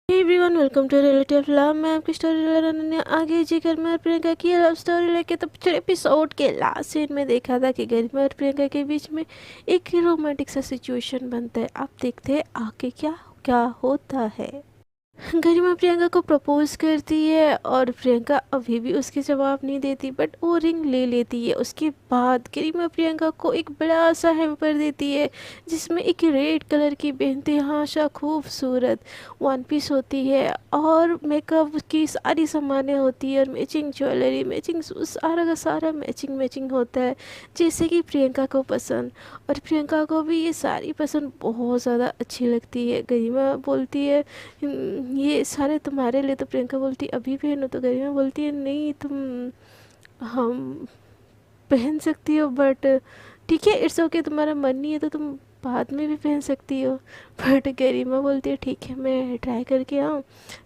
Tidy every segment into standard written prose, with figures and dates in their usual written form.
Everyone welcome to relative love. मैं आपकी story teller Ananya आगे जी गरिमा और प्रियंका की लव स्टोरी लेके तो पिछले एपिसोड के लास्ट सीन में देखा था कि गरिमा और प्रियंका के बीच में एक रोमांटिक सा सिचुएशन बनता है। आप देखते हैं आगे क्या क्या होता है। गरिमा प्रियंका को प्रपोज करती है और प्रियंका अभी भी उसके जवाब नहीं देती, बट वो रिंग ले लेती है। उसके बाद गरिमा प्रियंका को एक बड़ा सा हैम्पर देती है जिसमें एक रेड कलर की बेइंतहा खूबसूरत वन पीस होती है और मेकअप की सारी सामानें होती है और मैचिंग ज्वेलरी, मैचिंग सारा का सारा मैचिंग होता है जैसे कि प्रियंका को पसंद। और प्रियंका को भी ये सारी पसंद बहुत ज़्यादा अच्छी लगती है। गरिमा बोलती है ये सारे तुम्हारे लिए। तो प्रियंका बोलती अभी पहनो। तो गरिमा बोलती है नहीं, तुम हम पहन सकती हो, बट ठीक है, इट्स ओके, तुम्हारा मन नहीं है तो तुम बाद में भी पहन सकती हो। बट गरिमा बोलती है ठीक है, मैं ट्राई करके आऊँ।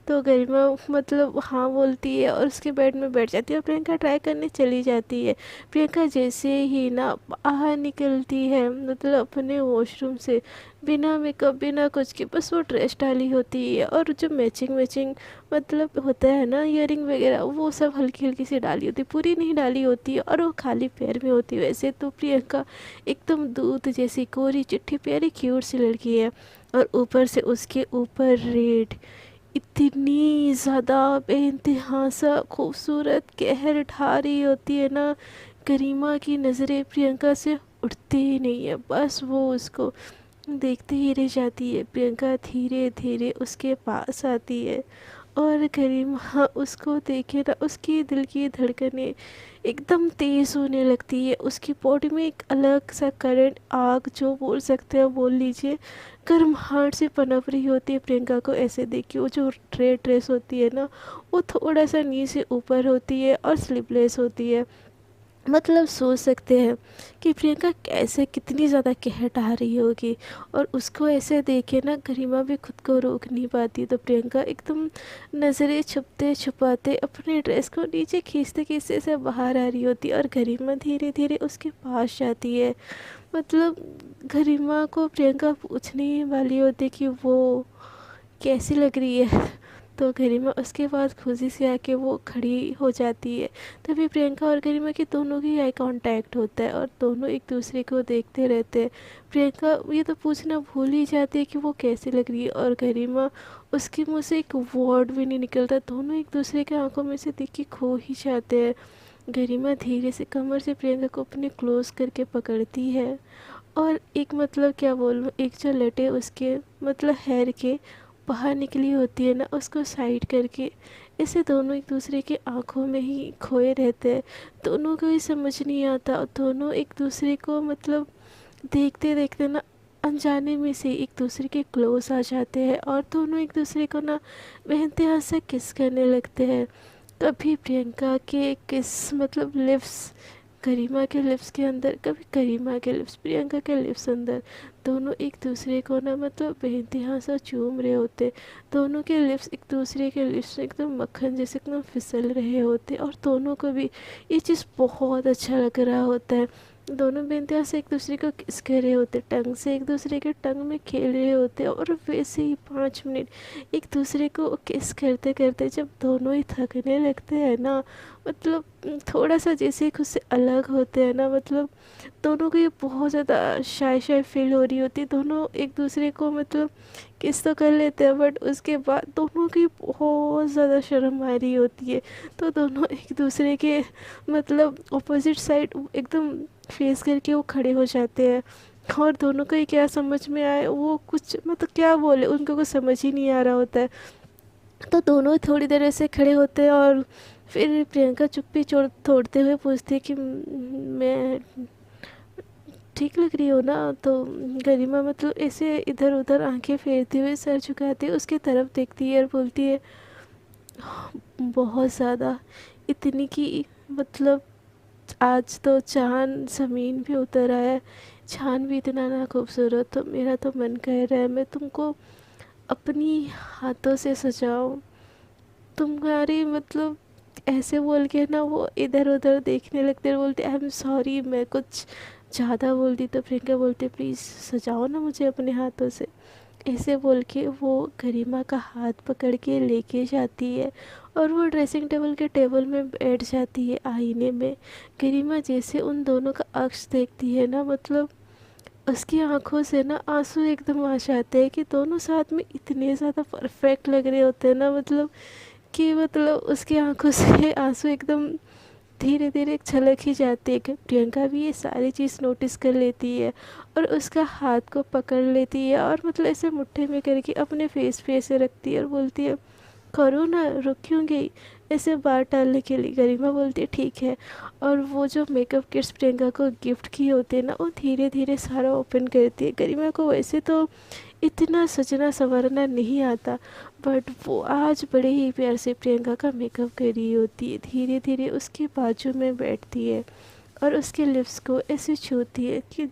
तो गरिमा मतलब हाँ बोलती है और उसके बेड में बैठ जाती है और प्रियंका ट्राई करने चली जाती है। प्रियंका जैसे ही ना बाहर निकलती है, मतलब अपने वॉशरूम से, बिना मेकअप बिना कुछ के, बस वो ड्रेस डाली होती है और जो मैचिंग मतलब होता है ना इयरिंग वगैरह, वो सब हल्की हल्की सी डाली होती है, पूरी नहीं डाली होती है और वो खाली पैर में होती है। वैसे तो प्रियंका एकदम दूध जैसी कोरी चिट्ठी प्यारी क्यूट सी लड़की है और ऊपर से उसके ऊपर रेड, इतनी ज़्यादा बेइंतहा सा खूबसूरत कहर ढा रही होती है ना। गरिमा की नज़रें प्रियंका से उठती ही नहीं है, बस वो उसको देखते ही रह जाती है। प्रियंका धीरे धीरे उसके पास आती है और गरिमा उसको देखे ना उसकी दिल की धड़कनें एकदम तेज़ होने लगती है। उसकी बॉडी में एक अलग सा करंट, आग जो बोल सकते हो बोल लीजिए, गर्माहट से पनप रही होती है। प्रियंका को ऐसे देख के वो जो रेड ड्रेस होती है ना, वो थोड़ा सा नीचे ऊपर होती है और स्लीवलेस होती है। मतलब सोच सकते हैं कि प्रियंका कैसे कितनी ज़्यादा कहट आ रही होगी। और उसको ऐसे देखे ना गरिमा भी खुद को रोक नहीं पाती। तो प्रियंका एकदम नज़रें छुपते छुपाते अपने ड्रेस को नीचे खींचते खींचते से बाहर आ रही होती है और गरिमा धीरे धीरे उसके पास जाती है। मतलब गरिमा को प्रियंका पूछने ही वाली होती कि वो कैसी लग रही है। तो गरिमा उसके बाद खुशी से आके वो खड़ी हो जाती है। तभी प्रियंका और गरिमा की दोनों की आई कांटेक्ट होता है और दोनों एक दूसरे को देखते रहते हैं। प्रियंका ये तो पूछना भूल ही जाती है कि वो कैसी लग रही है और गरिमा उसके मुंह से एक वर्ड भी नहीं निकलता। दोनों एक दूसरे के आंखों में से देख के खो ही जाते हैं। गरिमा धीरे से कमर से प्रियंका को अपने क्लोज करके पकड़ती है और एक मतलब क्या बोलूँ, एक जो लटे उसके मतलब हेयर के बाहर निकली होती है ना, उसको साइड करके ऐसे दोनों एक दूसरे के आंखों में ही खोए रहते हैं। दोनों को ही समझ नहीं आता और दोनों एक दूसरे को मतलब देखते देखते ना अनजाने में से एक दूसरे के क्लोज आ जाते हैं और दोनों एक दूसरे को ना बेइंतहा से किस करने लगते हैं। कभी प्रियंका के किस मतलब लिप्स गरिमा के लिप्स के अंदर, कभी गरिमा के लिप्स प्रियंका के लिप्स अंदर, दोनों एक दूसरे को ना मतलब बेइंतहा सा चूम रहे होते। दोनों के लिप्स एक दूसरे के लिप्स में एकदम मक्खन जैसे एकदम फिसल रहे होते और दोनों को भी ये चीज़ बहुत अच्छा लग रहा होता है। दोनों बेइंतहा से एक दूसरे को किस कर रहे होते, टंग से एक दूसरे के टंग में खेल रहे होते और वैसे ही 5 मिनट एक दूसरे को किस करते करते जब दोनों ही थकने लगते हैं ना, मतलब थोड़ा सा जैसे खुद से अलग होते हैं ना, मतलब दोनों को ये बहुत ज़्यादा शाय शाय फील हो रही होती है। दोनों एक दूसरे को मतलब किस तो कर लेते हैं बट उसके बाद दोनों की बहुत ज़्यादा शर्म आ रही होती है। तो दोनों एक दूसरे के मतलब अपोजिट साइड एकदम फेस करके वो खड़े हो जाते हैं और दोनों को ही क्या समझ में आए वो कुछ मतलब क्या बोले, उनको कुछ समझ ही नहीं आ रहा होता है। तो दोनों थोड़ी देर ऐसे खड़े होते हैं और फिर प्रियंका चुप्पी तोड़ते हुए पूछती है कि मैं ठीक लग रही हो ना। तो गरिमा मतलब ऐसे इधर उधर आंखें फेरते हुए सर झुकाते उसकी तरफ देखती है और बोलती है बहुत ज़्यादा, इतनी कि मतलब आज तो चाँद ज़मीन भी उतर आया है। चाँद भी इतना ना खूबसूरत, तो मेरा तो मन कह रहा है मैं तुमको अपनी हाथों से सजाऊं। तुम्हारी मतलब ऐसे बोल के ना वो इधर उधर देखने लगते और बोलते आई एम सॉरी, मैं कुछ ज़्यादा बोल दी। तो प्रियंका बोलती प्लीज़ सजाओ ना मुझे अपने हाथों से। ऐसे बोल के वो गरिमा का हाथ पकड़ के लेके जाती है और वो ड्रेसिंग टेबल में बैठ जाती है आईने में। गरिमा जैसे उन दोनों का अक्स देखती है ना, मतलब उसकी आंखों से ना आंसू एकदम आ जाते हैं कि दोनों साथ में इतने ज़्यादा परफेक्ट लग रहे होते हैं ना, मतलब कि मतलब उसकी आंखों से आंसू एकदम धीरे धीरे छलक ही जाती है कि प्रियंका भी ये सारी चीज़ नोटिस कर लेती है और उसका हाथ को पकड़ लेती है और मतलब ऐसे मुट्ठी में करके अपने फेस पे ऐसे रखती है और बोलती है करो ना, रुक क्यों गई, ऐसे बात टालने के लिए। गरिमा बोलती है ठीक है। और वो जो मेकअप किट्स प्रियंका को गिफ्ट किए होते हैं ना, वो धीरे धीरे सारा ओपन करती है। गरिमा को वैसे तो इतना सजना संवरना नहीं आता, बट वो आज बड़े ही प्यार से प्रियंका का मेकअप कर रही होती है। धीरे धीरे उसके बाजू में बैठती है और उसके लिप्स को ऐसे छूती है कि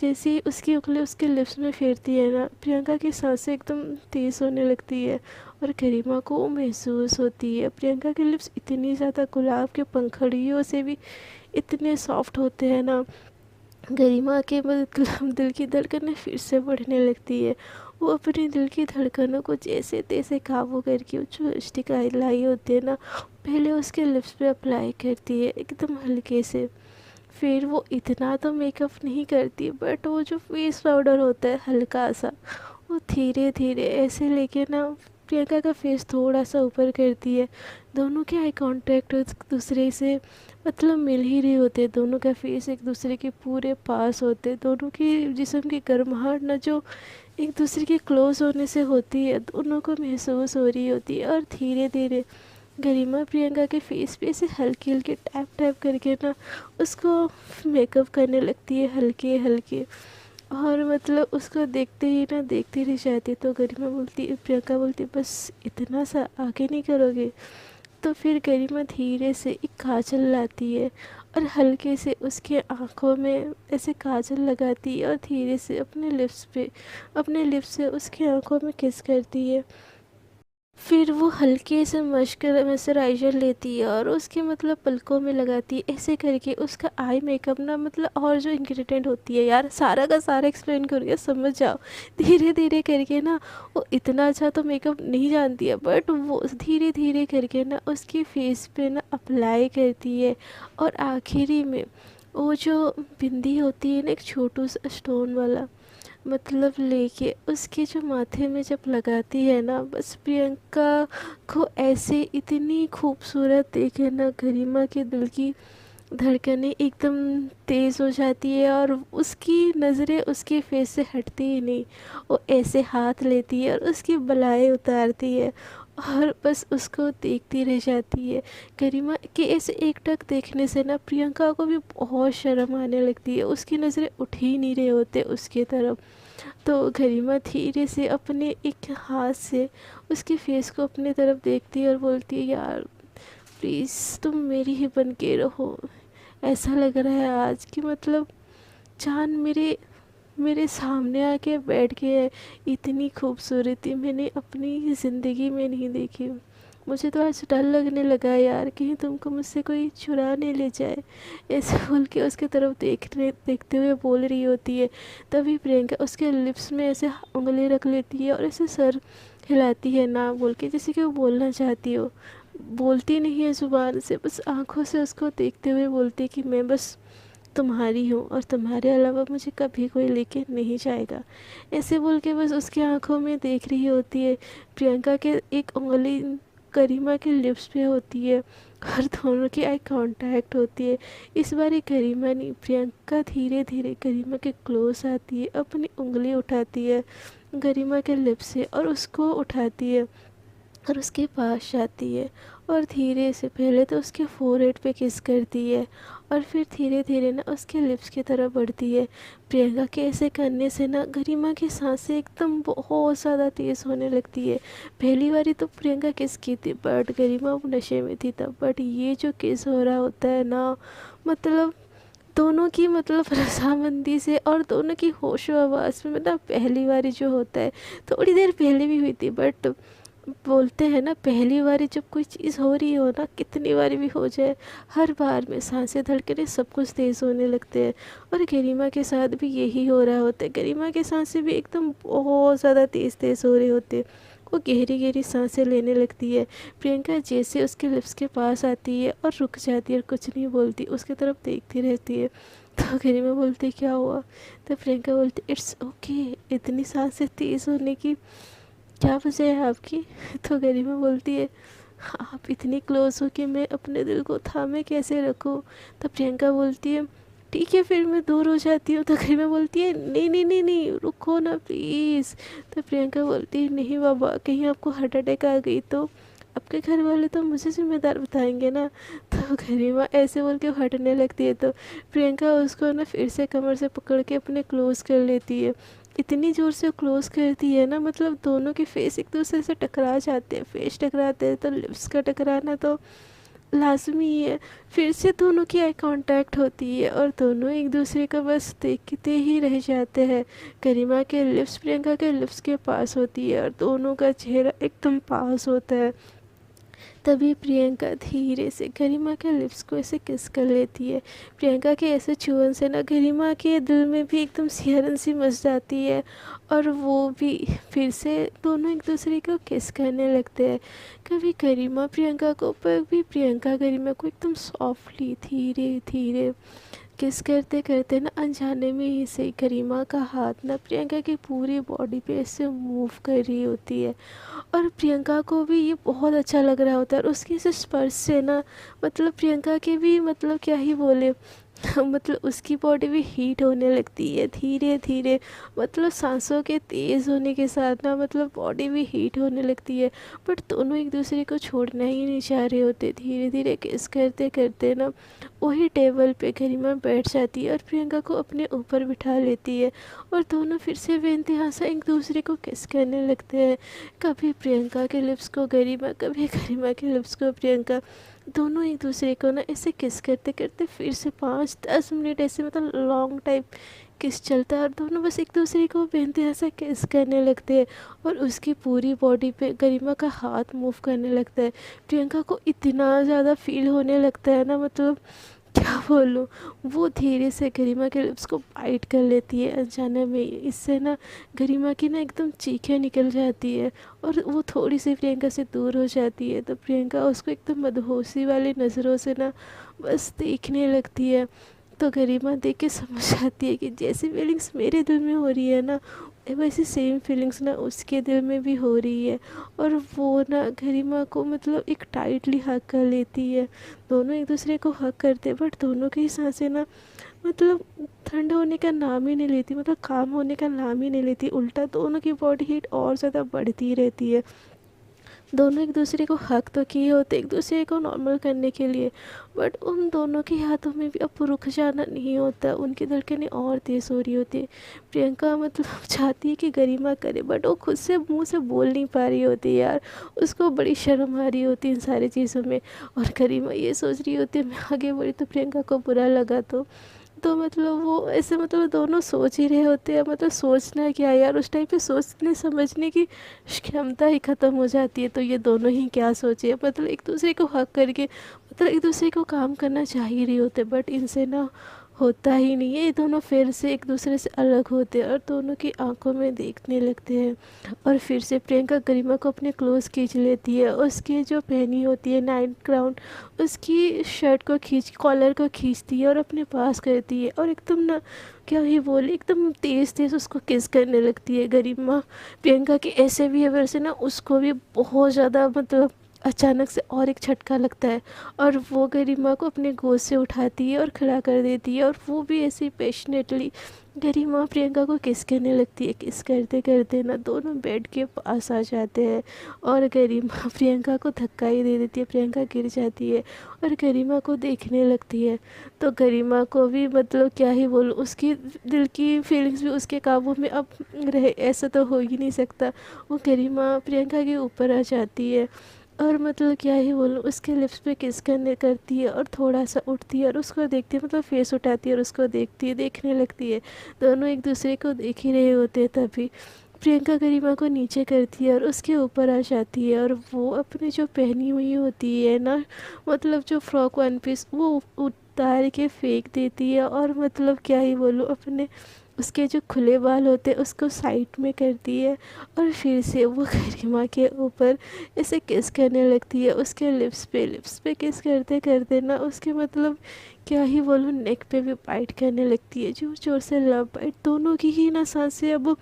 जैसे ही उसकी उंगली उसके लिप्स में फेरती है ना, प्रियंका की सांसें एकदम तेज़ होने लगती है और गरिमा को वो महसूस होती है। प्रियंका के लिप्स इतनी ज़्यादा गुलाब के पंखुड़ियों से भी इतने सॉफ्ट होते हैं ना, गरिमा के मतलब दिल की धड़कनें फिर से बढ़ने लगती है। वो अपने दिल की धड़कनों को जैसे तैसे काबू करके जो लिपस्टिक लाई होती है ना, पहले उसके लिप्स पे अप्लाई करती है एकदम हल्के से। फिर वो इतना तो मेकअप नहीं करती, बट वो जो फेस पाउडर होता है हल्का सा, वो धीरे धीरे ऐसे लेके ना प्रियंका का फेस थोड़ा सा ऊपर करती है। दोनों के आई कांटेक्ट एक दूसरे से मतलब मिल ही रहे होते, दोनों का फेस एक दूसरे के पूरे पास होते, दोनों की जिस्म की गर्माहट ना जो एक दूसरे के क्लोज होने से होती है, दोनों को महसूस हो रही होती है। और धीरे धीरे गरिमा प्रियंका के फेस पे ऐसे हल्के हल्के टैप टैप करके ना उसको मेकअप करने लगती है हल्के हल्के। और मतलब उसको देखते ही ना देखते रह जाती। तो गरिमा बोलती, प्रियंका बोलती बस इतना सा, आगे नहीं करोगे। तो फिर गरिमा धीरे से एक काजल लाती है और हल्के से उसके आँखों में ऐसे काजल लगाती है और धीरे से अपने लिप्स से उसकी आँखों में किस करती है। फिर वो हल्के से मॉइस्चराइज़र लेती है और उसके मतलब पलकों में लगाती है। ऐसे करके उसका आई मेकअप ना, मतलब और जो इंग्रेडिएंट होती है यार, सारा का सारा एक्सप्लेन करूँगी, समझ जाओ। धीरे धीरे करके ना वो इतना अच्छा तो मेकअप नहीं जानती है, बट वो धीरे धीरे करके ना उसकी फेस पे ना अप्लाई करती है। और आखिरी में वो जो बिंदी होती है ना, एक छोटू सा स्टोन वाला, मतलब लेके उसके जो माथे में जब लगाती है ना, बस प्रियंका को ऐसे इतनी खूबसूरत देखे ना, गरिमा के दिल की धड़कनें एकदम तेज़ हो जाती है और उसकी नज़रें उसके फेस से हटती ही नहीं। वो ऐसे हाथ लेती है और उसकी बलाएं उतारती है और बस उसको देखती रह जाती है। गरिमा के ऐसे एकटक देखने से ना प्रियंका को भी बहुत शर्म आने लगती है, उसकी नज़रें उठ ही नहीं रहे होते उसके तरफ। तो गरिमा धीरे से अपने एक हाथ से उसके फेस को अपने तरफ देखती है और बोलती है यार प्लीज़ तुम मेरी ही बन के रहो। ऐसा लग रहा है आज कि मतलब चाँद मेरे मेरे सामने आके बैठ गया है। इतनी खूबसूरती मैंने अपनी ज़िंदगी में नहीं देखी। मुझे तो आज डर लगने लगा यार, कहीं तुमको मुझसे कोई चुरा नहीं ले जाए। ऐसे बोल के उसके तरफ देखते हुए बोल रही होती है। तभी प्रियंका उसके लिप्स में ऐसे उंगली रख लेती है और ऐसे सर हिलाती है ना बोल के, जैसे कि वो बोलना चाहती हो। बोलती नहीं है ज़ुबान से, बस आँखों से उसको देखते हुए बोलती है कि मैं बस तुम्हारी हूँ और तुम्हारे अलावा मुझे कभी कोई लेके नहीं जाएगा। ऐसे बोल के बस उसकी आंखों में देख रही होती है। प्रियंका के एक उंगली करीमा के लिप्स पे होती है और दोनों की आई कांटेक्ट होती है। इस बार ये करीमा नहीं, प्रियंका धीरे धीरे करीमा के क्लोज आती है, अपनी उंगली उठाती है गरिमा के लिप्स से और उसको उठाती है और उसके पास जाती है और धीरे से पहले तो उसके फोरहेड पे किस करती है और फिर धीरे धीरे ना उसके लिप्स की तरफ बढ़ती है। प्रियंका के ऐसे करने से ना गरिमा की सांसें एकदम बहुत ज़्यादा तेज़ होने लगती है। पहली बारी तो प्रियंका किस की थी, बट गरिमा वो नशे में थी तब, बट ये जो किस हो रहा होता है ना, मतलब दोनों की मतलब रजामंदी से और दोनों की होशो आवाज़ में, मतलब पहली बारी जो होता है थोड़ी देर पहले भी हुई थी, बट बोलते हैं ना, पहली बार जब कोई चीज़ हो रही हो ना, कितनी बार भी हो जाए, हर बार में सांसें धड़कने सब कुछ तेज़ होने लगते हैं। और गरिमा के साथ भी यही हो रहा होता है। गरिमा की सांसें भी एकदम बहुत ज़्यादा तेज़ तेज़ हो रहे होते हैं। वो गहरी गहरी सांसें लेने लगती है। प्रियंका जैसे उसके लिप्स के पास आती है और रुक जाती है और कुछ नहीं बोलती, उसकी तरफ देखती रहती है। तो गरिमा बोलती क्या हुआ? तो प्रियंका बोलती इट्स ओके। इतनी सांसें तेज़ होने की क्या वजह है आपकी? तो गरिमा बोलती है आप इतनी क्लोज हो कि मैं अपने दिल को थामे कैसे रखूं? तो प्रियंका बोलती है ठीक है फिर मैं दूर हो जाती हूँ। तो गरिमा बोलती है नहीं नहीं नहीं नहीं, रुको ना प्लीज़। तो प्रियंका बोलती है नहीं बाबा, कहीं आपको हार्ट अटैक आ गई तो आपके घर वाले तो मुझे जिम्मेदार बताएंगे ना। तो गरिमा ऐसे बोल के हटने लगती है। तो प्रियंका उसको ना फिर से कमर से पकड़ के अपने क्लोज कर लेती है। इतनी ज़ोर से क्लोज करती है ना, मतलब दोनों के फेस एक दूसरे से टकरा जाते हैं। फेस टकराते हैं तो लिप्स का टकराना तो लाजमी है। फिर से दोनों की आई कांटेक्ट होती है और दोनों एक दूसरे को बस देखते ही रह जाते हैं। गरिमा के लिप्स प्रियंका के लिप्स के पास होती है और दोनों का चेहरा एकदम पास होता है। तभी प्रियंका धीरे से गरिमा के लिप्स को ऐसे किस कर लेती है। प्रियंका के ऐसे छुअन से ना गरिमा के दिल में भी एकदम सिहरन सी मच जाती है और वो भी फिर से दोनों एक दूसरे को किस करने लगते हैं। कभी गरिमा प्रियंका को, पर भी प्रियंका गरिमा को एकदम सॉफ्टली धीरे धीरे किस करते करते ना अनजाने में ही से गरिमा का हाथ ना प्रियंका की पूरी बॉडी पे ऐसे मूव कर रही होती है। और प्रियंका को भी ये बहुत अच्छा लग रहा होता है और उसके इस स्पर्श से ना, मतलब प्रियंका के भी, मतलब क्या ही बोले, मतलब उसकी बॉडी भी हीट होने लगती है धीरे धीरे। मतलब सांसों के तेज़ होने के साथ ना, मतलब बॉडी भी हीट होने लगती है। बट दोनों एक दूसरे को छोड़ना ही नहीं चाह रहे होते। धीरे धीरे किस करते करते ना वही टेबल पे गरिमा बैठ जाती है और प्रियंका को अपने ऊपर बिठा लेती है। और दोनों फिर से बेइंतहा से एक दूसरे को किस करने लगते हैं। कभी प्रियंका के लिप्स को गरिमा, कभी गरिमा के लिप्स को प्रियंका। दोनों एक दूसरे को ना ऐसे किस करते करते फिर से 5-10 मिनट ऐसे, मतलब लॉन्ग टाइम किस चलता है और दोनों बस एक दूसरे को बेइंतहा से किस करने लगते हैं। और उसकी पूरी बॉडी पे गरिमा का हाथ मूव करने लगता है। प्रियंका को इतना ज़्यादा फील होने लगता है ना, मतलब क्या बोलूँ। वो धीरे से गरिमा के लिप्स को बाइट कर लेती है अनजाने में। इससे ना गरिमा की ना एकदम चीखें निकल जाती है और वो थोड़ी सी प्रियंका से दूर हो जाती है। तो प्रियंका उसको एकदम मदहोशी वाली नज़रों से ना बस देखने लगती है। तो गरिमा देख के समझ जाती है कि जैसी फीलिंग्स मेरे दिल में हो रही है ना, वैसी सेम फीलिंग्स ना उसके दिल में भी हो रही है। और वो ना गरिमा को मतलब एक टाइटली हग कर लेती है। दोनों एक दूसरे को हग करते, बट दोनों की सांसें ना, मतलब ठंड होने का नाम ही नहीं लेती, मतलब काम होने का नाम ही नहीं लेती। उल्टा दोनों की बॉडी हीट और ज़्यादा बढ़ती रहती है। दोनों एक दूसरे को हक तो किए होते एक दूसरे को नॉर्मल करने के लिए, बट उन दोनों के हाथों में भी अब रुक जाना नहीं होता। उनकी धड़कनें और तेज़ हो रही होती है। प्रियंका मतलब चाहती है कि गरिमा करे, बट वो खुद से मुंह से बोल नहीं पा रही होती यार। उसको बड़ी शर्म आ रही होती है इन सारी चीज़ों में। और गरिमा ये सोच रही होती है मैं आगे बढ़ी तो प्रियंका को बुरा लगा तो मतलब वो ऐसे, मतलब दोनों सोच ही रहे होते हैं। मतलब सोचना क्या यार, उस टाइम पे सोचने समझने की क्षमता ही ख़त्म हो जाती है। तो ये दोनों ही क्या सोचे, मतलब एक दूसरे को हक करके, मतलब एक दूसरे को काम करना चाह ही रहे होते, बट इनसे ना होता ही नहीं है। ये दोनों फिर से एक दूसरे से अलग होते हैं और दोनों की आंखों में देखने लगते हैं। और फिर से प्रियंका गरिमा को अपने क्लोज खींच लेती है। उसकी जो पहनी होती है नाइट क्राउन, उसकी शर्ट को खींच, कॉलर को खींचती है और अपने पास करती है। और एकदम ना, क्या ही बोले, एकदम तेज़ तेज़ उसको किस करने लगती है गरिमा। प्रियंका के ऐसे बिहेवियर से ना उसको भी बहुत ज़्यादा, मतलब अचानक से और एक झटका लगता है। और वो गरिमा को अपने गोद से उठाती है और खड़ा कर देती है और वो भी ऐसे ही पैशनेटली गरिमा प्रियंका को किस करने लगती है। किस करते करते ना दोनों बेड के पास आ जाते हैं और गरिमा प्रियंका को धक्का ही दे देती है। प्रियंका गिर जाती है और गरिमा को देखने लगती है। तो गरिमा को भी, मतलब क्या ही बोलूँ, उसकी दिल की फीलिंग्स भी उसके काबू में अब रहे, ऐसा तो हो ही नहीं सकता। वो गरिमा प्रियंका के ऊपर आ जाती है और मतलब क्या ही बोलूँ, उसके लिप्स पे किस करने करती है और थोड़ा सा उठती है और उसको देखती है, मतलब फेस उठाती है और उसको देखती है, देखने लगती है। दोनों एक दूसरे को देख ही रहे होते हैं तभी प्रियंका गरिमा को नीचे करती है और उसके ऊपर आ जाती है और वो अपने जो पहनी हुई होती है ना, मतलब जो फ्रॉक वन पीस, वो उतार के फेंक देती है और मतलब क्या ही बोलूँ, अपने उसके जो खुले बाल होते हैं उसको साइड में करती है और फिर से वो गरिमा के ऊपर ऐसे किस करने लगती है, उसके लिप्स पे किस करते करते ना उसके मतलब क्या ही बोलूँ, नेक पे भी बाइट करने लगती है, जोर जोर से लव बाइट। दोनों की ही ना सांसें अब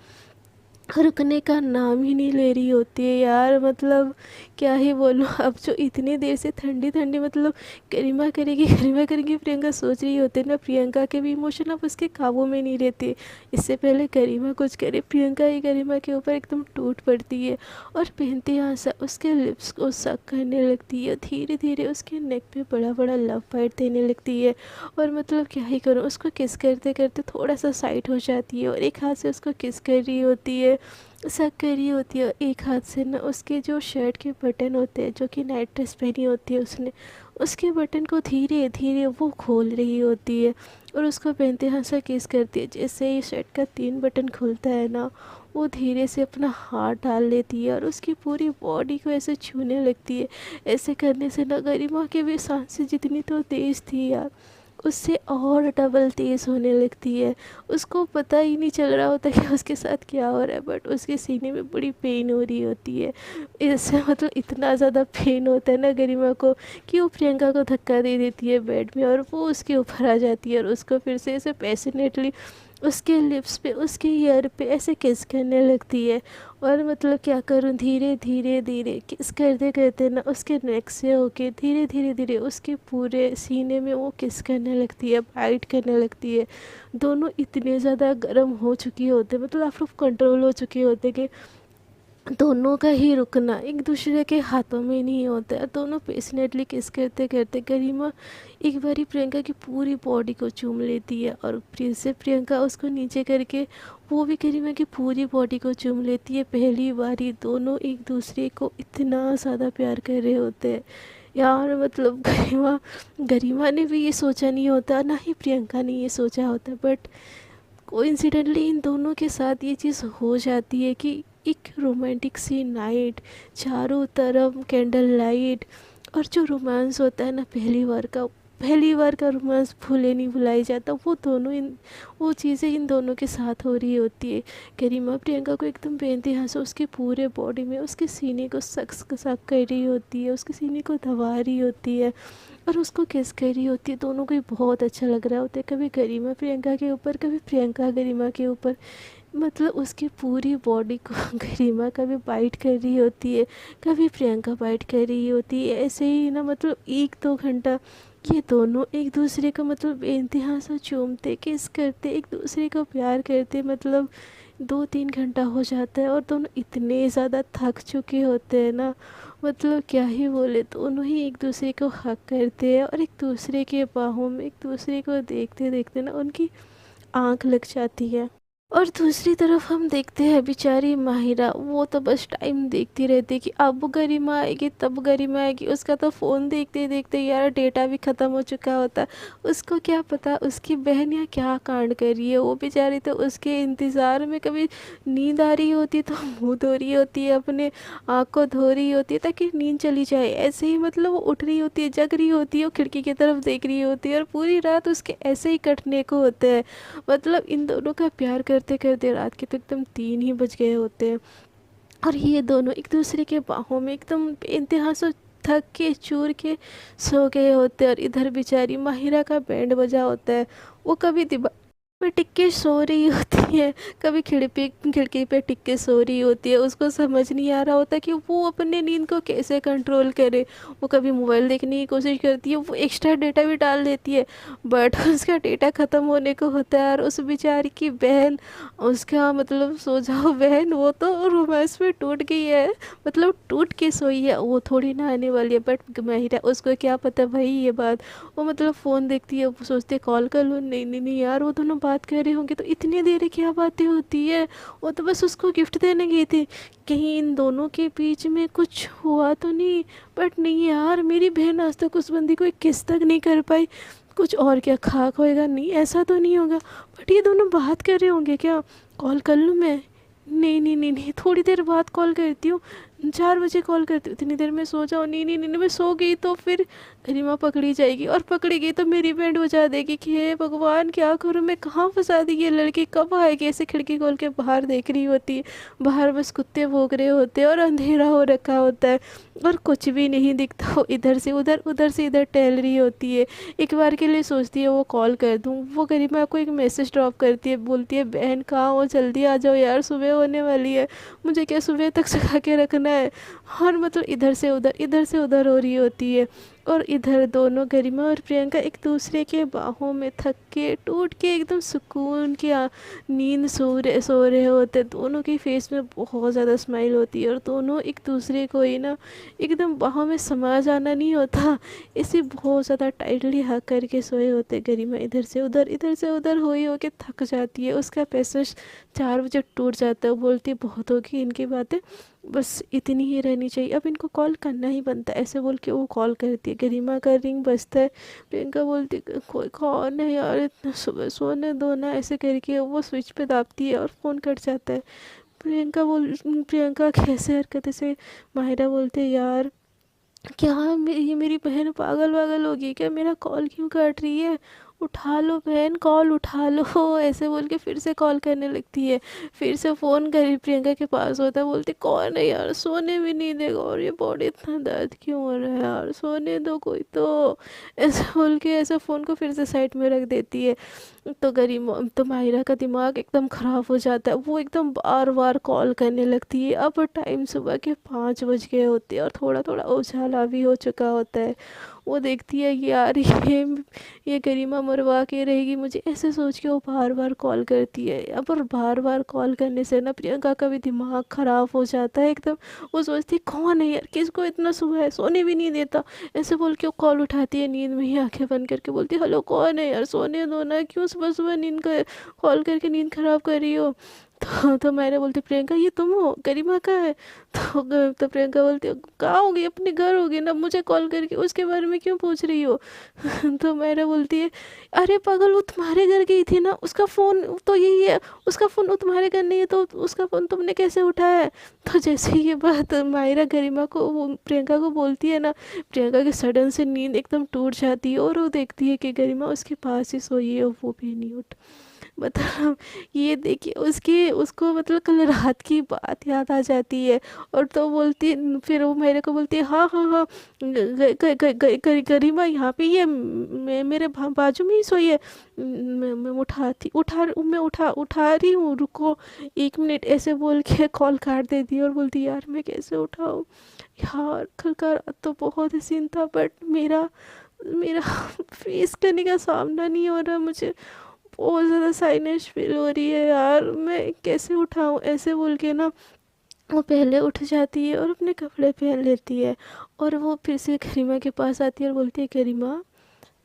रुकने का नाम ही नहीं ले रही होती है यार, मतलब क्या ही बोलूँ। अब जो इतनी देर से ठंडी ठंडी मतलब गरिमा करेगी प्रियंका सोच रही होती है ना, प्रियंका के भी इमोशन अब उसके काबू में नहीं रहते। इससे पहले गरिमा कुछ करे, प्रियंका ही गरिमा के ऊपर एकदम टूट पड़ती है और पहनते आंसा उसके लिप्स को सक करने लगती है, धीरे धीरे उसके नेक पे बड़ा बड़ा लव बाइट देने लगती है। और मतलब क्या ही करूँ, उसको किस करते करते थोड़ा सा साइड हो जाती है और एक हाथ से उसको किस कर रही होती है, सक कर रही होती है, और एक हाथ से ना उसके जो शर्ट के बटन होते हैं, जो कि नाइट ड्रेस पहनी होती है उसने, उसके बटन को धीरे धीरे वो खोल रही होती है और उसको पहनते हाथ से किस करती है। जैसे ही शर्ट का 3 बटन खुलता है ना, वो धीरे से अपना हाथ डाल लेती है और उसकी पूरी बॉडी को ऐसे छूने लगती है। ऐसे करने से ना गरिमा के भी सांसें जितनी तो तेज़ थी यार, उससे और डबल तेज़ होने लगती है। उसको पता ही नहीं चल रहा होता कि उसके साथ क्या हो रहा है, बट उसके सीने में बड़ी पेन हो रही होती है। इससे मतलब इतना ज़्यादा पेन होता है ना गरिमा को कि वो प्रियंका को धक्का दे देती है बेड में और वो उसके ऊपर आ जाती है और उसको फिर से ऐसे पैशनेटली उसके लिप्स पे, उसके ईयर पे ऐसे किस करने लगती है। और मतलब क्या करूँ, धीरे धीरे धीरे किस करते करते ना उसके नेक से होके धीरे धीरे धीरे उसके पूरे सीने में वो किस करने लगती है, बाइट करने लगती है। दोनों इतने ज़्यादा गर्म हो चुके होते, मतलब आउट ऑफ कंट्रोल हो चुके होते कि दोनों का ही रुकना एक दूसरे के हाथों में नहीं होता है। दोनों पेशनेटली किस करते करते गरिमा एक बारी प्रियंका की पूरी बॉडी को चूम लेती है और फिर से प्रियंका उसको नीचे करके वो भी गरिमा की पूरी बॉडी को चूम लेती है। पहली बारी दोनों एक दूसरे को इतना ज़्यादा प्यार कर रहे होते हैं यार, मतलब गरिमा गरिमा ने भी ये सोचा नहीं होता, ना ही प्रियंका ने ये सोचा होता, बट कोइंसिडेंटली इन दोनों के साथ ये चीज़ हो जाती है कि एक रोमांटिक सी नाइट, चारों तरफ कैंडल लाइट, और जो रोमांस होता है ना पहली बार का रोमांस भूले नहीं भुलाई जाता, वो दोनों इन वो चीज़ें इन दोनों के साथ हो रही होती है। गरिमा प्रियंका को एकदम बेइंतहा उसके पूरे बॉडी में उसके सीने को सक सक कर रही होती है, उसके सीने को दबा रही होती है और उसको किस कर रही होती है। दोनों को ही बहुत अच्छा लग रहा होता है, कभी गरिमा प्रियंका के ऊपर, कभी प्रियंका गरिमा के ऊपर, मतलब उसकी पूरी बॉडी को गरिमा कभी बाइट कर रही होती है, कभी प्रियंका बाइट कर रही होती है। ऐसे ही ना मतलब 1-2 घंटा ये दोनों एक दूसरे को मतलब बेइंतहा सा चूमते, किस करते, एक दूसरे को प्यार करते, मतलब 2-3 घंटा हो जाता है और दोनों इतने ज़्यादा थक चुके होते हैं ना, मतलब क्या ही बोले। दोनों ही एक दूसरे को हक करते हैं और एक दूसरे के बाहों में एक दूसरे को देखते देखते ना उनकी आँख लग जाती है। और दूसरी तरफ हम देखते हैं बेचारी माहिरा, वो तो बस टाइम देखती रहती कि अब गरिमा आएगी तब गरिमा आएगी। उसका तो फ़ोन देखते देखते यार डेटा भी ख़त्म हो चुका होता। उसको क्या पता उसकी बहन या क्या कांड कर रही है, वो बेचारी तो उसके इंतज़ार में कभी नींद आ रही होती तो मुँह धो रही होती है, अपने आँख को धो रही होती है ताकि नींद चली जाए। ऐसे ही मतलब वो उठ रही होती है, जग रही होती है, वो खिड़की की तरफ देख रही होती है और पूरी रात उसके ऐसे ही कटने को होता है। मतलब इन दोनों का प्यार करते करते रात के तो एकदम 3 ही बज गए होते हैं और ये दोनों एक दूसरे के बाहों में एकदम बेइंतहा से थक के चूर के सो गए होते हैं। और इधर बेचारी माहिरा का बैंड बजा होता है, वो कभी दीवार पे टिक के सो रही होती है, कभी खिड़की पे टिक के सो रही होती है। उसको समझ नहीं आ रहा होता कि वो अपने नींद को कैसे कंट्रोल करे। वो कभी मोबाइल देखने की कोशिश करती है, वो एक्स्ट्रा डेटा भी डाल देती है, बट उसका डेटा ख़त्म होने को होता है। और उस बेचारी की बहन, उसका मतलब सो जाओ बहन, वो तो रोमांस में टूट गई है, मतलब टूट के सोई है, वो थोड़ी ना आने वाली है। बट महिरा, उसको क्या पता भाई ये बात, वो मतलब फ़ोन देखती है, वो सोचते कॉल कर लूँ, नहीं नहीं नहीं यार, वो दोनों बात कर रहे होंगे तो इतनी देर क्या बातें होती है। वो तो बस उसको गिफ्ट देने गई थी, कहीं इन दोनों के बीच में कुछ हुआ तो नहीं। बट नहीं यार, मेरी बहन आज तक उस बंदी को एक किस तक नहीं कर पाई, कुछ और क्या खाक होएगा, नहीं ऐसा तो नहीं होगा। बट ये दोनों बात कर रहे होंगे क्या, कॉल कर लूँ मैं, नहीं नहीं नहीं नहीं, थोड़ी देर बाद कॉल करती हूँ, 4 बजे कॉल करती हूँ, इतनी देर में सो जाओ। नहीं नहीं नहीं नहीं, मैं सो गई तो फिर गरिमा पकड़ी जाएगी, और पकड़ी गई तो मेरी बैंड बजा देगी कि हे भगवान क्या करूँ, मैं कहाँ फंसा दी ये लड़की, कब आएगी। ऐसे खिड़की खोल के बाहर देख रही होती है, बाहर बस कुत्ते भौंक रहे होते हैं और अंधेरा हो रखा होता है और कुछ भी नहीं दिखता। वो इधर से उधर, उधर से इधर टहल रही होती है। एक बार के लिए सोचती है वो कॉल कर दूँ, वो गरिमा को एक मैसेज ड्रॉप करती है, बोलती है बहन कहाँ हो, जल्दी आ जाओ यार, सुबह होने वाली है, मुझे क्या सुबह तक जगा के रखना है। और मतलब इधर से उधर, इधर से उधर हो रही होती है। और इधर दोनों गरिमा और प्रियंका एक दूसरे के बाहों में थक के टूट के एकदम सुकून की नींद सो रहे होते। दोनों के फेस में बहुत ज़्यादा स्माइल होती है और दोनों एक दूसरे को ही ना एकदम बाहों में समा जाना नहीं होता, इसे बहुत ज़्यादा टाइटली हग करके सोए होते। गरिमा इधर से उधर, इधर से उधर हुई होके थक जाती है, उसका पैसेज 4 बजे टूट जाता है। वो बोलती है बहुत होगी इनकी बातें, बस इतनी ही रहनी चाहिए, अब इनको कॉल करना ही बनता है। ऐसे बोल के वो कॉल करती है, गरिमा का रिंग बजता है। प्रियंका बोलती है कोई कौन है यार, इतना सुबह, सोने दो ना, ऐसे करके वो स्विच पे दाबती है और फ़ोन कट जाता है। प्रियंका कैसे हरकत से, माहिरा बोलते हैं यार क्या ये मेरी बहन पागल वागल होगी क्या, मेरा कॉल क्यों काट रही है, उठा लो बहन, कॉल उठा लो। ऐसे बोल के फिर से कॉल करने लगती है। फिर से फ़ोन करी प्रियंका के पास होता है, बोलती कौन है यार, सोने भी नहीं देगा और ये बॉडी इतना दर्द क्यों हो रहा है यार, सोने दो कोई तो। ऐसे बोल के ऐसे फ़ोन को फिर से साइड में रख देती है। तो तो माहिरा का दिमाग एकदम ख़राब हो जाता है, वो एकदम बार बार कॉल करने लगती है। अब टाइम सुबह के 5 बज गए होते हैं और थोड़ा थोड़ा उजाला भी हो चुका होता है। वो देखती है कि यार ये गरिमा मरवा के रहेगी मुझे, ऐसे सोच के वो बार बार कॉल करती है। अब और बार बार कॉल करने से ना प्रियंका का भी दिमाग ख़राब हो जाता है एकदम। वो सोचती है कौन है यार, किसको इतना सुबह है, सोने भी नहीं देता। ऐसे बोल के वो कॉल उठाती है, नींद में ही आंखें बंद करके बोलती है हेलो कौन है यार, सोने दो ना, क्यों सुबह सुबह नींद का कॉल करके नींद ख़राब कर रही हो। तो मैंने बोलती प्रियंका ये तुम हो, गरिमा कहाँ है। तो प्रियंका बोलती कहाँ होगी, अपने घर होगी ना, मुझे कॉल करके उसके बारे में क्यों पूछ रही हो। तो मैंने बोलती है अरे पागल, वो तुम्हारे घर गई थी ना, उसका फ़ोन तो यही है, उसका फ़ोन वो तुम्हारे घर नहीं है तो उसका फ़ोन तुमने कैसे उठाया है। तो जैसे ही ये बात मायरा गरिमा को, वो प्रियंका को बोलती है ना, प्रियंका की सडन से नींद एकदम टूट जाती है और वो देखती है कि गरिमा उसके पास ही सोई है और वो भी नहीं उठ। मतलब ये देखिए उसकी उसको मतलब कल रात की बात याद आ जाती है। और तो बोलती, फिर वो मेरे को बोलती है हाँ हाँ हाँ, गरिमा यहाँ पे ही है, मेरे बाजू में ही सोई है। मैं उठा रही हूँ, रुको 1 मिनट, ऐसे बोल के कॉल काट देती है और बोलती है यार मैं कैसे उठाऊँ यार, कल का रात तो बहुत ही सीन था, बट मेरा मेरा फेस करने का सामना नहीं हो रहा, मुझे बहुत ज़्यादा साइनेज फील हो रही है यार, मैं कैसे उठाऊँ। ऐसे बोल के ना वो पहले उठ जाती है और अपने कपड़े पहन लेती है। और वो फिर से गरिमा के पास आती है और बोलती है गरिमा,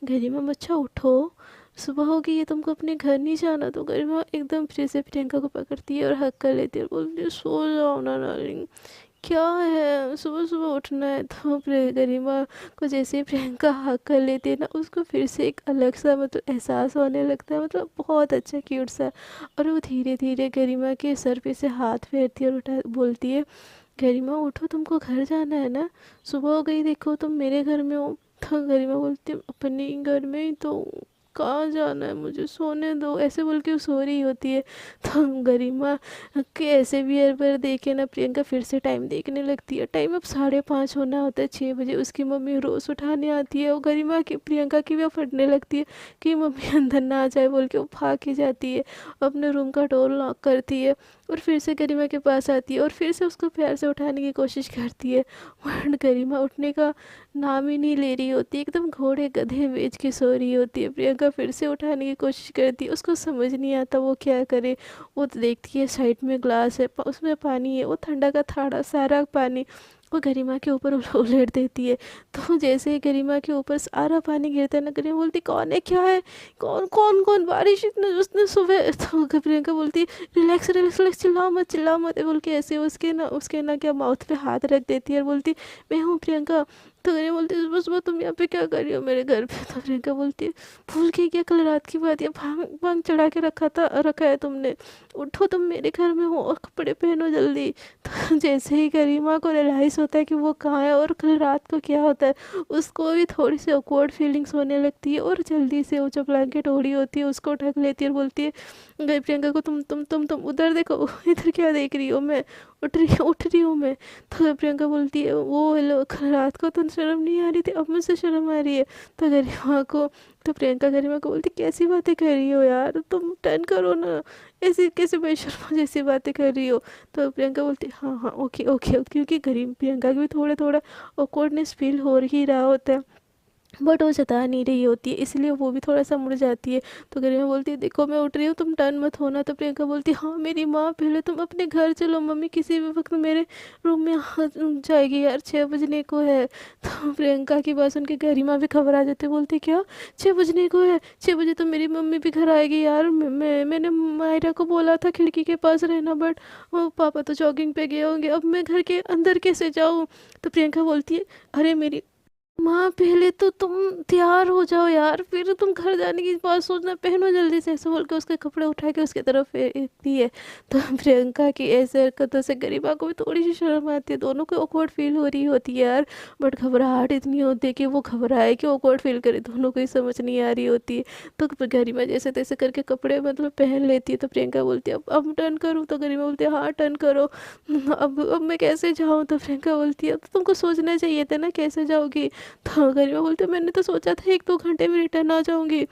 गरिमा बच्चा उठो, सुबह हो गई है, तुमको अपने घर नहीं जाना। तो गरिमा एकदम फिर से प्रियंका को पकड़ती है और हक कर लेती है और बोलती है सो जाओ ना डार्लिंग, क्या है सुबह सुबह उठना है। तो गरिमा को जैसे ही प्रियंका हक कर लेती है ना, उसको फिर से एक अलग सा मतलब एहसास होने लगता है, मतलब बहुत अच्छा क्यूट सा। और वो धीरे धीरे गरिमा के सर पे से हाथ फेरती है और उठा बोलती है गरिमा उठो, तुमको घर जाना है ना, सुबह हो गई, देखो तुम मेरे घर में हो। तो गरिमा बोलती है अपने ही घर में ही तो हूँ, कहाँ जाना है, मुझे सोने दो, ऐसे बोल के वो सो रही होती है। तो गरिमा के ऐसे बिहेवियर पर देखे ना प्रियंका फिर से टाइम देखने लगती है। टाइम अब 5:30 होना होता है, 6 बजे उसकी मम्मी रोज़ उठाने आती है। वो गरिमा की प्रियंका की भी फटने लगती है कि मम्मी अंदर ना आ जाए बोल के वो भाग के जाती है, अपने रूम का डोर लॉक करती है और फिर से गरिमा के पास आती है और फिर से उसको प्यार से उठाने की कोशिश करती है। बट गरिमा उठने का नाम ही नहीं ले रही होती, एकदम घोड़े गधे बेच के सो रही होती है। प्रियंका फिर से उठाने की कोशिश करती है, उसको समझ नहीं आता वो क्या करे। वो तो देखती है साइड में ग्लास है, उसमें पानी है, वो ठंडा का थाड़ा सारा पानी वो गरिमा के ऊपर उलट देती है। तो जैसे ही गरिमा के ऊपर सारा पानी गिरता है ना, गरिमा बोलती कौन है, क्या है, कौन कौन कौन, बारिश इतना उसने सुबह। तो प्रियंका बोलती रिलैक्स रिलैक्स रिलैक्स, चिल्लाओ मत बोल के ऐसे उसके ना क्या माउथ पे हाथ रख देती है और बोलती मैं हूँ प्रियंका, तो गरिमा बोलती है सुबह सुबह तुम यहाँ पे क्या कर रही हो मेरे घर पे। तो प्रियंका बोलती है भूल गई क्या कल रात की बात, ये भांग भांग चढ़ा के रखा है तुमने, उठो तुम मेरे घर में हो और कपड़े पहनो जल्दी। तो जैसे ही गरिमा को रियलाइज़ होता है कि वो कहाँ है और कल रात को क्या होता है, उसको भी थोड़ी सी ऑकवर्ड फीलिंग्स होने लगती है और जल्दी से वो जो ब्लैंकेट ओढ़ी होती है उसको ढक लेती है और बोलती है प्रियंका को तुम उधर देखो, इधर क्या देख रही हो, मैं उठ रही हूँ मैं। तो प्रियंका बोलती है वो हेलो कल रात को तो शर्म नहीं आ रही थी, अब मुझसे शर्म आ रही है। तो गरिमा को तो प्रियंका गरिमा को बोलती कैसी बातें कर रही हो यार, तुम टर्न करो ना, ऐसी कैसे बेशर्मा जैसी बातें कर रही हो। तो प्रियंका बोलती हाँ हाँ ओके ओके, क्योंकि गरीब प्रियंका की भी थोड़ा थोड़ा ऑकवर्डनेस फील हो ही रहा होता है, बट वो जता नहीं रही होती है, इसलिए वो भी थोड़ा सा मुड़ जाती है। तो गरिमा बोलती है देखो मैं उठ रही हूँ, तुम टर्न मत होना। तो प्रियंका बोलती है हाँ मेरी माँ, पहले तुम अपने घर चलो, मम्मी किसी भी वक्त मेरे रूम में आ जाएगी यार, 6 बजने को है। तो प्रियंका की बात सुन के गरिमा भी घबरा जाती है, बोलती है क्या 6 बजने को है, 6 बजे तो मेरी मम्मी भी घर आएगी यार, मैंने मायरा को बोला था खिड़की के पास रहना, बट वो पापा तो जॉगिंग पे गए होंगे, अब मैं घर के अंदर कैसे जाऊँ। तो प्रियंका बोलती है अरे मेरी माँ पहले तो तुम तैयार हो जाओ यार, फिर तुम घर जाने की बात सोचना, पहनो जल्दी से, ऐसे बोल के उसके कपड़े उठा के उसकी तरफ फेंकती है। तो प्रियंका की ऐसे हरकतों से गरिमा को भी थोड़ी सी शर्म आती है, दोनों को ऑकवर्ड फील हो रही होती है यार, बट घबराहट इतनी होती है कि वो घबराए कि ऑकवर्ड फील करे, दोनों को ही समझ नहीं आ रही होती है। तो गरिमा जैसे तैसे करके कपड़े मतलब पहन लेती है। तो प्रियंका बोलती है अब टर्न करूँ। तो गरिमा बोलती है हाँ टर्न करो। अब मैं कैसे जाऊँ। तो प्रियंका बोलती है अब तो तुमको सोचना चाहिए था ना कैसे जाओगी। तो गरिमा बोलती है मैंने तो सोचा था 1-2 घंटे में रिटर्न आ जाऊंगी।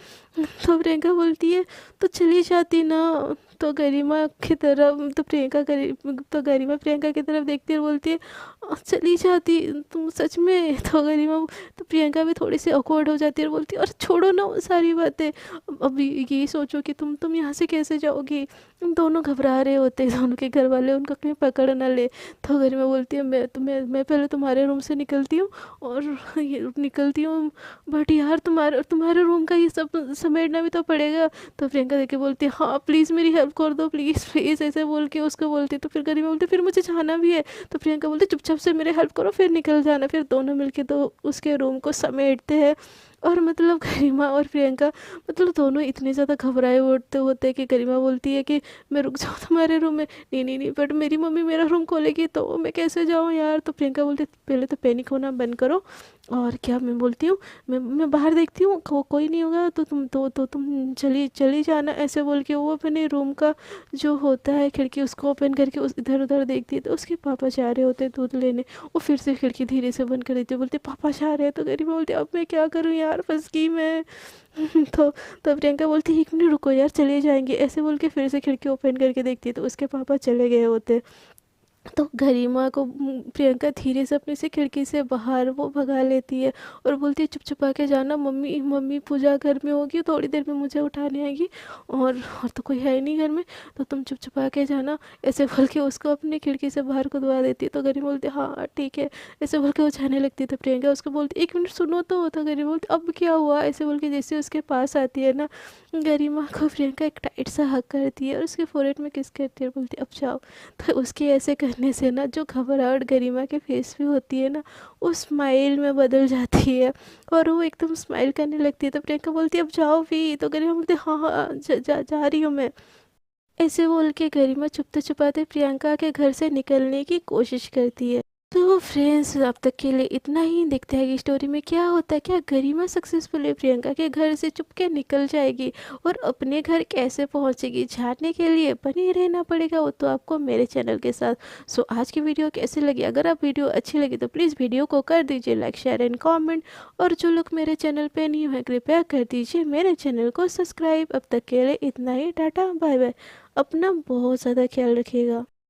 तो प्रियंका बोलती है तो चली जाती ना। तो गरिमा की तरफ तो गरिमा प्रियंका की तरफ देखती है और बोलती है चली जाती तुम सच में। तो गरिमा तो प्रियंका भी थोड़ी सी ऑकवर्ड हो जाती है और बोलती है और छोड़ो ना वो सारी बातें, अब ये सोचो कि तुम यहाँ से कैसे जाओगी। दोनों घबरा रहे होते हैं, दोनों के घर वाले उनका कहीं पकड़ ना ले। तो गरिमा बोलती है मैं पहले तुम्हारे रूम से निकलती हूँ और ये निकलती हूँ, बट यार तुम्हारे रूम का ये सब समेटना भी तो पड़ेगा। तो प्रियंका देख के बोलती है हाँ प्लीज़ मेरी हेल्प कर दो, प्लीज़ प्लीज़, ऐसे बोल के उसको बोलती है। तो फिर गरिमा बोलती है फिर मुझे जाना भी है। तो प्रियंका बोलती है चुपचाप से मेरे हेल्प करो फिर निकल जाना। फिर दोनों मिलके तो उसके रूम को समेटते हैं। और मतलब गरिमा और प्रियंका मतलब दोनों इतने ज़्यादा घबराए उठते होते हैं कि गरिमा बोलती है कि मैं रुक जाऊँ तुम्हारे रूम में, नहीं नहीं नहीं बट मेरी मम्मी मेरा रूम खोलेगी तो मैं कैसे जाऊँ यार। तो प्रियंका बोलती है पहले तो पैनिक होना बंद करो, और क्या मैं बोलती हूँ मैं बाहर देखती हूँ कोई नहीं होगा तो तुम चली जाना, ऐसे बोल के वो अपने रूम का जो होता है खिड़की उसको ओपन करके उस इधर उधर देखती है। तो उसके पापा जा रहे होते हैं दूध लेने, वो फिर से खिड़की धीरे से बंद कर देती है, बोलते पापा जा रहे हैं। तो गरिमा बोलती अब मैं क्या करूँ यार फंस गई मैं। तो प्रियंका बोलती है 1 मिनट रुको यार चले जाएंगे, ऐसे बोल के फिर से खिड़की ओपन करके देखती है तो उसके पापा चले गए होते हैं। तो गरिमा को प्रियंका धीरे से अपने से खिड़की से बाहर वो भगा लेती है और बोलती है चुप छुपा के जाना, मम्मी मम्मी पूजा घर में होगी, थोड़ी देर में मुझे उठाने आएगी और तो कोई है ही नहीं घर में, तो तुम चुप छुपा के जाना, ऐसे बोल के उसको अपनी खिड़की से बाहर खुदवा देती है। तो गरिमा बोलती है हाँ ठीक है, ऐसे बोल के वो जाने लगती है। तो प्रियंका उसको बोलती 1 मिनट सुनो तो गरिमा बोलती अब क्या हुआ, ऐसे बोल के जैसे उसके पास आती है ना गरिमा को प्रियंका एक टाइट सा हक करती है और उसके फोrehead में किस करती है और बोलती है अब जाओ। तो उसके ऐसे करने से ना जो घबराहट गरिमा के फेस पे होती है ना वो स्माइल में बदल जाती है और वो एकदम स्माइल करने लगती है। तो प्रियंका बोलती है अब जाओ भी। तो गरिमा बोलती है हाँ हाँ जा रही हूँ मैं। ऐसे बोल के गरिमा छुपते छुपाते प्रियंका के घर से निकलने की कोशिश करती है। तो फ्रेंड्स अब तक के लिए इतना ही, देखते हैं कि स्टोरी में क्या होता है, क्या गरिमा सक्सेसफुली प्रियंका के घर से चुपके निकल जाएगी और अपने घर कैसे पहुंचेगी, जानने के लिए बने रहना पड़ेगा वो तो आपको मेरे चैनल के साथ। सो आज की वीडियो कैसी लगी, अगर आप वीडियो अच्छी लगी तो प्लीज़ वीडियो को कर दीजिए लाइक शेयर एंड कॉमेंट, और जो लोग मेरे चैनल पर न्यू है कृपया कर दीजिए मेरे चैनल को सब्सक्राइब। अब तक के लिए इतना ही, टाटा बाय बाय, अपना बहुत ज़्यादा ख्याल रखिएगा।